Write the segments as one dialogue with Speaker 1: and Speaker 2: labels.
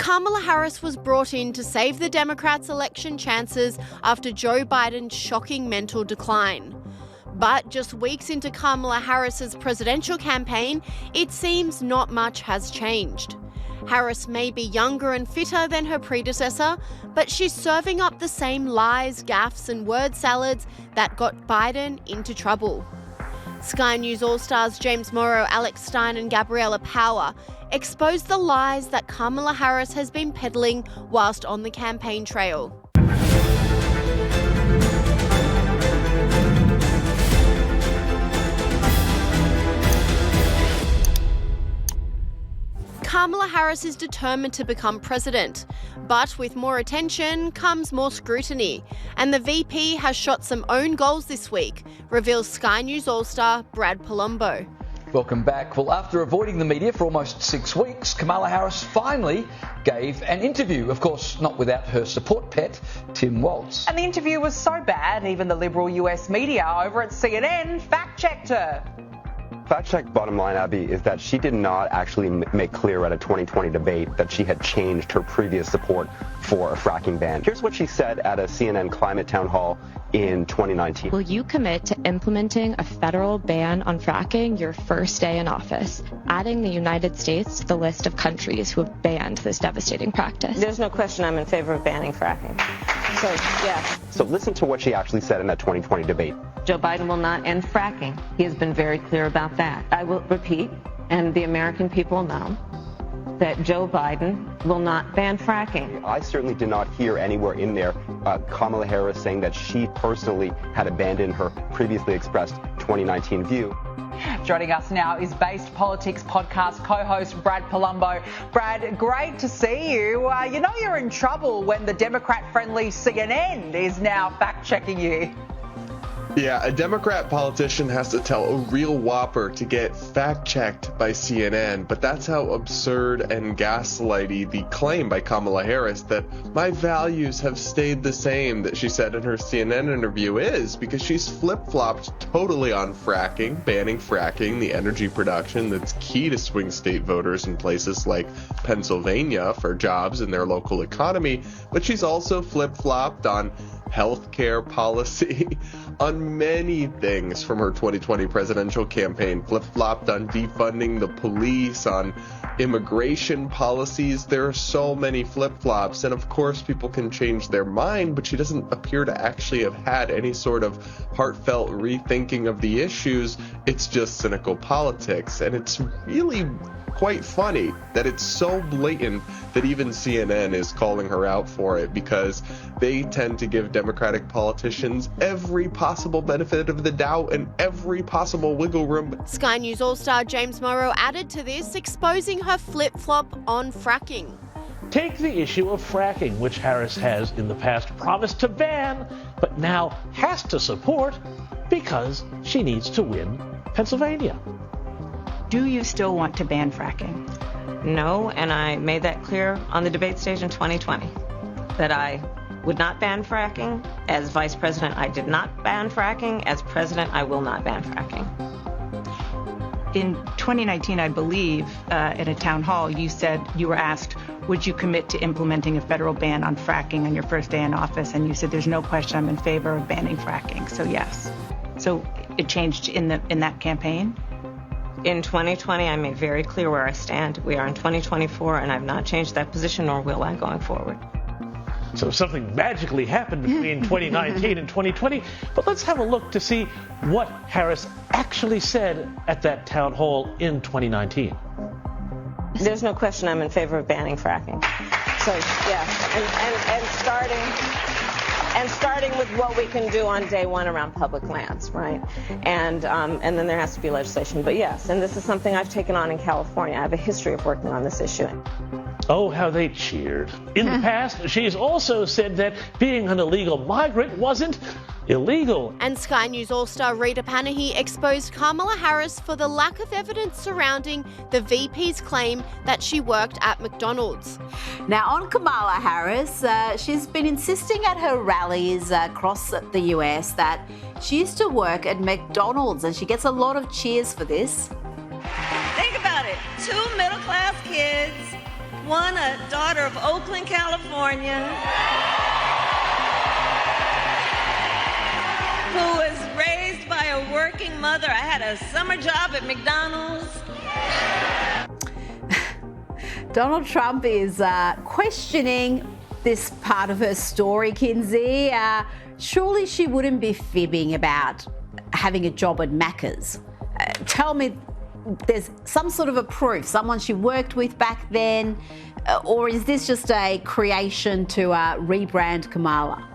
Speaker 1: Kamala Harris was brought in to save the Democrats' election chances after Joe Biden's shocking mental decline. But just weeks into Kamala Harris's presidential campaign, it seems not much has changed. Harris may be younger and fitter than her predecessor, but she's serving up the same lies, gaffes and word salads that got Biden into trouble. Sky News All-Stars James Morrow, Alex Stein and Gabriella Power exposed the lies that Kamala Harris has been peddling whilst on the campaign trail. Kamala Harris is determined to become president, but with more attention comes more scrutiny, and the VP has shot some own goals this week, reveals Sky News All-Star Brad Palumbo.
Speaker 2: Welcome back. Well, after avoiding the media for almost 6 weeks, Kamala Harris finally gave an interview, of course not without her support pet, Tim Walz.
Speaker 3: And the interview was so bad, even the liberal US media over at CNN fact-checked her.
Speaker 4: Fact check bottom line, Abby, is that she did not actually make clear at a 2020 debate that she had changed her previous support for a fracking ban. Here's what she said at a CNN climate town hall in 2019.
Speaker 5: Will you commit to implementing a federal ban on fracking your first day in office, adding the United States to the list of countries who have banned this devastating practice?
Speaker 6: There's no question I'm in favor of banning fracking. So, yeah.
Speaker 4: So listen to what she actually said in that 2020 debate.
Speaker 6: Joe Biden will not end fracking. He has been very clear about that. I will repeat, and the American people know, that Joe Biden will not ban fracking.
Speaker 4: I certainly did not hear anywhere in there Kamala Harris saying that she personally had abandoned her previously expressed 2019 view.
Speaker 3: Joining us now is Based Politics podcast co-host Brad Palumbo. Brad, great to see you. You know you're in trouble when the Democrat-friendly CNN is now fact-checking you.
Speaker 7: Yeah, a Democrat politician has to tell a real whopper to get fact-checked by CNN, but that's how absurd and gaslighty the claim by Kamala Harris that my values have stayed the same that she said in her CNN interview is, because she's flip-flopped totally on fracking, banning fracking, the energy production that's key to swing state voters in places like Pennsylvania for jobs in their local economy, but she's also flip-flopped on healthcare policy, on many things from her 2020 presidential campaign, flip-flopped on defunding the police, on immigration policies. There are so many flip-flops, and of course people can change their mind, but she doesn't appear to actually have had any sort of heartfelt rethinking of the issues. It's just cynical politics, and it's really quite funny that it's so blatant that even CNN is calling her out for it, because they tend to give Democratic politicians every possible benefit of the doubt and every possible wiggle room.
Speaker 1: Sky News All-Star James Morrow added to this, exposing her flip-flop on fracking.
Speaker 8: Take the issue of fracking, which Harris has in the past promised to ban, but now has to support because she needs to win Pennsylvania.
Speaker 9: Do you still want to ban fracking?
Speaker 6: No, and I made that clear on the debate stage in 2020, that I would not ban fracking. As vice president, I did not ban fracking. As president, I will not ban fracking.
Speaker 9: In 2019, I believe, at a town hall, you said you were asked, would you commit to implementing a federal ban on fracking on your first day in office? And you said, there's no question I'm in favor of banning fracking. So yes. So it changed in that campaign?
Speaker 6: In 2020, I made very clear where I stand. We are in 2024, and I've not changed that position, nor will I going forward.
Speaker 8: So something magically happened between 2019 and 2020. But let's have a look to see what Harris actually said at that town hall in 2019.
Speaker 6: There's no question I'm in favor of banning fracking. So, yeah, and starting with what we can do on day one around public lands, right? And then there has to be legislation. But yes, and this is something I've taken on in California. I have a history of working on this issue.
Speaker 8: Oh, how they cheered. In the past, she's also said that being an illegal migrant wasn't illegal.
Speaker 1: And Sky News All-Star Rita Panahi exposed Kamala Harris for the lack of evidence surrounding the VP's claim that she worked at McDonald's.
Speaker 10: Now, on Kamala Harris, she's been insisting at her rallies across the US that she used to work at McDonald's, and she gets a lot of cheers for this.
Speaker 11: Think about it. 2 middle-class kids One, a daughter of Oakland, California, who was raised by a working mother. I had a summer job at McDonald's.
Speaker 10: Donald Trump is questioning this part of her story, Kinsey. Surely she wouldn't be fibbing about having a job at Macca's. Tell me, there's some sort of a proof, someone she worked with back then, or is this just a creation to rebrand Kamala?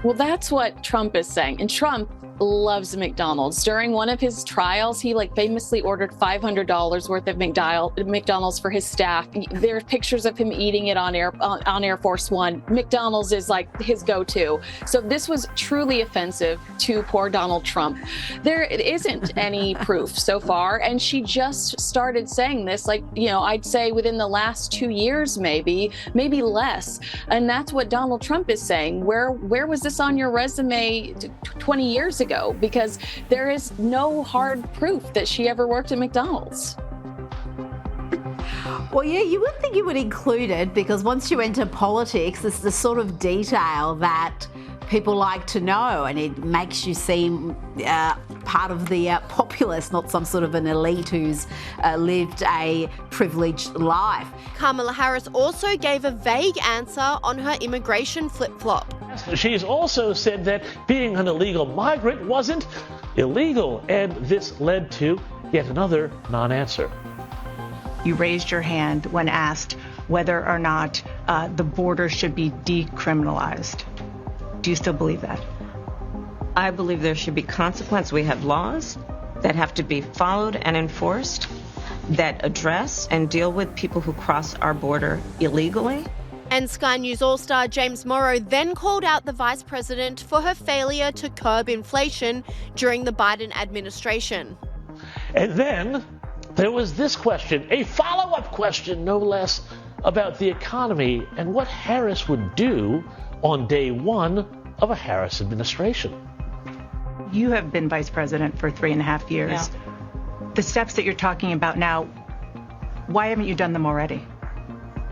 Speaker 12: Well, that's what Trump is saying. And Trump loves McDonald's. During one of his trials, he famously ordered $500 worth of McDonald's for his staff. There are pictures of him eating it on Air Force One. McDonald's is his go-to. So this was truly offensive to poor Donald Trump. There isn't any proof so far, and she just started saying this I'd say within the last 2 years, maybe less. And that's what Donald Trump is saying. Where was this on your resume 20 years ago? Because there is no hard proof that she ever worked at McDonald's.
Speaker 10: Well, yeah, you would think you would include it, because once you enter politics, it's the sort of detail that people like to know, and it makes you seem part of the populace, not some sort of an elite who's lived a privileged life.
Speaker 1: Kamala Harris also gave a vague answer on her immigration flip-flop.
Speaker 8: She's also said that being an illegal migrant wasn't illegal, and this led to yet another non-answer.
Speaker 9: You raised your hand when asked whether or not the border should be decriminalized. Do you still believe that?
Speaker 6: I believe there should be consequence. We have laws that have to be followed and enforced that address and deal with people who cross our border illegally.
Speaker 1: And Sky News All-Star James Morrow then called out the Vice President for her failure to curb inflation during the Biden administration.
Speaker 8: And then there was this question, a follow-up question no less, about the economy and what Harris would do on day one of a Harris administration.
Speaker 9: You have been vice president for 3.5 years.
Speaker 6: Yeah.
Speaker 9: The steps that you're talking about now, why haven't you done them already?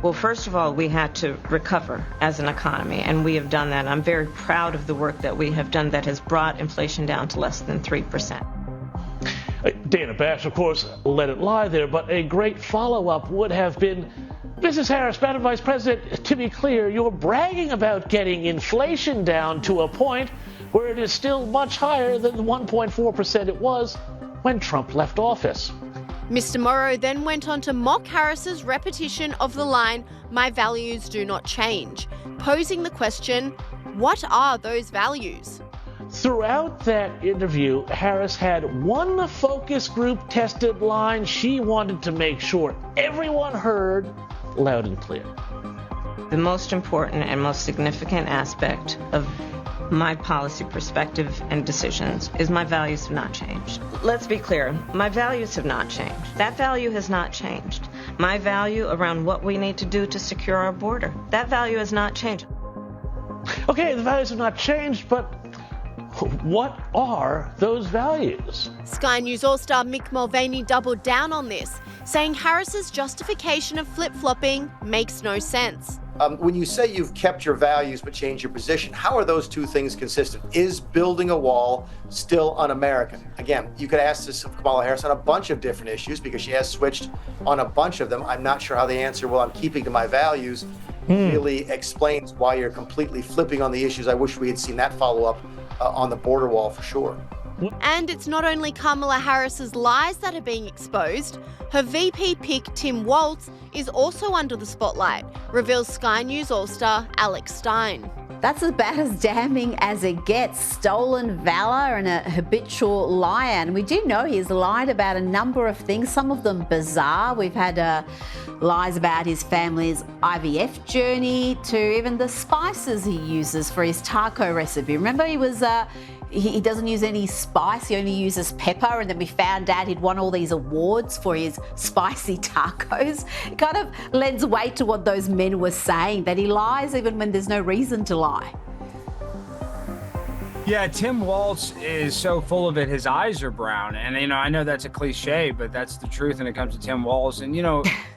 Speaker 6: Well, first of all, we had to recover as an economy, and we have done that. I'm very proud of the work that we have done that has brought inflation down to less than 3%.
Speaker 8: Dana Bash, of course, let it lie there, but a great follow-up would have been, Mrs. Harris, Madam Vice President, to be clear, you're bragging about getting inflation down to a point where it is still much higher than the 1.4% it was when Trump left office.
Speaker 1: Mr. Morrow then went on to mock Harris's repetition of the line, "My values do not change," posing the question, what are those values?
Speaker 8: Throughout that interview, Harris had one focus group tested line she wanted to make sure everyone heard loud and clear.
Speaker 6: The most important and most significant aspect of my policy perspective and decisions is my values have not changed. Let's be clear, my values have not changed. That value has not changed. My value around what we need to do to secure our border, that value has not changed.
Speaker 8: Okay, the values have not changed, but what are those values?
Speaker 1: Sky News All-Star Mick Mulvaney doubled down on this, saying Harris's justification of flip-flopping makes no sense.
Speaker 13: When you say you've kept your values but changed your position, how are those two things consistent? Is building a wall still un-American? Again, you could ask this of Kamala Harris on a bunch of different issues because she has switched on a bunch of them. I'm not sure how the answer, well, I'm keeping to my values, really explains why you're completely flipping on the issues. I wish we had seen that follow-up on the border wall for sure.
Speaker 1: And it's not only Kamala Harris's lies that are being exposed. Her VP pick, Tim Walz, is also under the spotlight, reveals Sky News All-Star Alex Stein.
Speaker 10: That's about as damning as it gets. Stolen valor and a habitual liar. And we do know he's lied about a number of things, some of them bizarre. We've had lies about his family's IVF journey to even the spices he uses for his taco recipe. Remember, he doesn't use any spice, he only uses pepper, and then we found out he'd won all these awards for his spicy tacos. It kind of lends weight to what those men were saying, that he lies even when there's no reason to lie.
Speaker 14: Yeah, Tim Walz is so full of it, his eyes are brown. And, I know that's a cliche, but that's the truth when it comes to Tim Walz. And,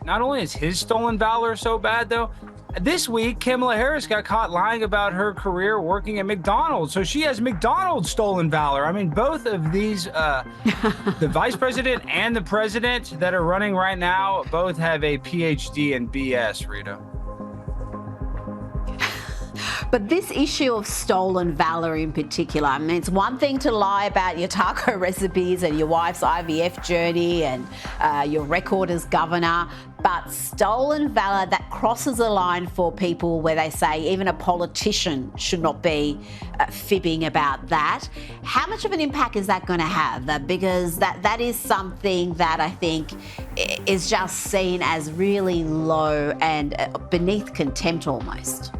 Speaker 14: not only is his stolen valor so bad, though, this week, Kamala Harris got caught lying about her career working at McDonald's. So she has McDonald's stolen valor. I mean, both of these, the vice president and the president that are running right now, both have a PhD in BS, Rita.
Speaker 10: But this issue of stolen valor in particular, I mean, it's one thing to lie about your taco recipes and your wife's IVF journey and your record as governor, but stolen valor, that crosses a line for people where they say even a politician should not be fibbing about that. How much of an impact is that going to have? Because that is something that I think is just seen as really low and beneath contempt almost.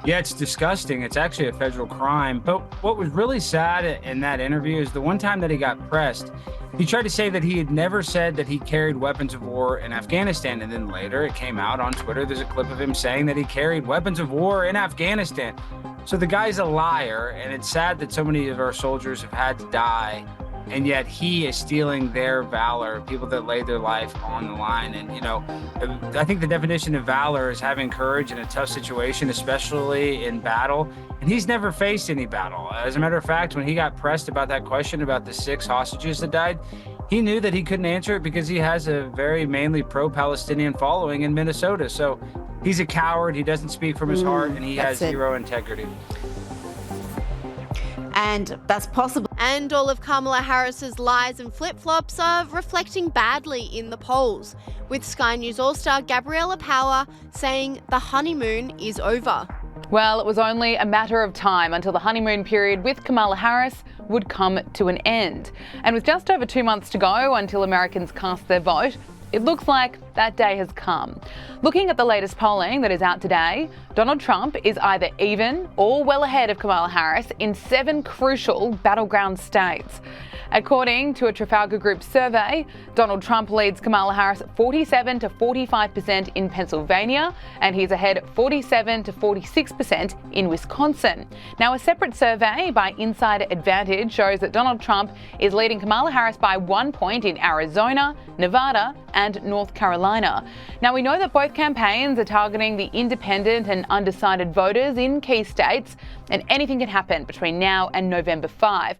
Speaker 14: Yeah, it's disgusting. It's actually a federal crime. But what was really sad in that interview is the one time that he got pressed, he tried to say that he had never said that he carried weapons of war in Afghanistan. And then later it came out on Twitter, there's a clip of him saying that he carried weapons of war in Afghanistan. So the guy's a liar, and it's sad that so many of our soldiers have had to die. And yet he is stealing their valor, people that laid their life on the line. And, I think the definition of valor is having courage in a tough situation, especially in battle. And he's never faced any battle. As a matter of fact, when he got pressed about that question about the 6 hostages that died, he knew that he couldn't answer it because he has a very mainly pro-Palestinian following in Minnesota. So he's a coward. He doesn't speak from his heart, and he has zero integrity.
Speaker 10: And that's possible.
Speaker 1: And all of Kamala Harris's lies and flip-flops are reflecting badly in the polls, with Sky News All-Star Gabriella Power saying the honeymoon is over.
Speaker 15: Well, it was only a matter of time until the honeymoon period with Kamala Harris would come to an end. And with just over 2 months to go until Americans cast their vote, it looks like that day has come. Looking at the latest polling that is out today, Donald Trump is either even or well ahead of Kamala Harris in 7 crucial battleground states. According to a Trafalgar Group survey, Donald Trump leads Kamala Harris 47 to 45% in Pennsylvania, and he's ahead 47 to 46% in Wisconsin. Now, a separate survey by Insider Advantage shows that Donald Trump is leading Kamala Harris by 1 point in Arizona, Nevada, and North Carolina. Now, we know that both campaigns are targeting the independent and undecided voters in key states, and anything can happen between now and November 5.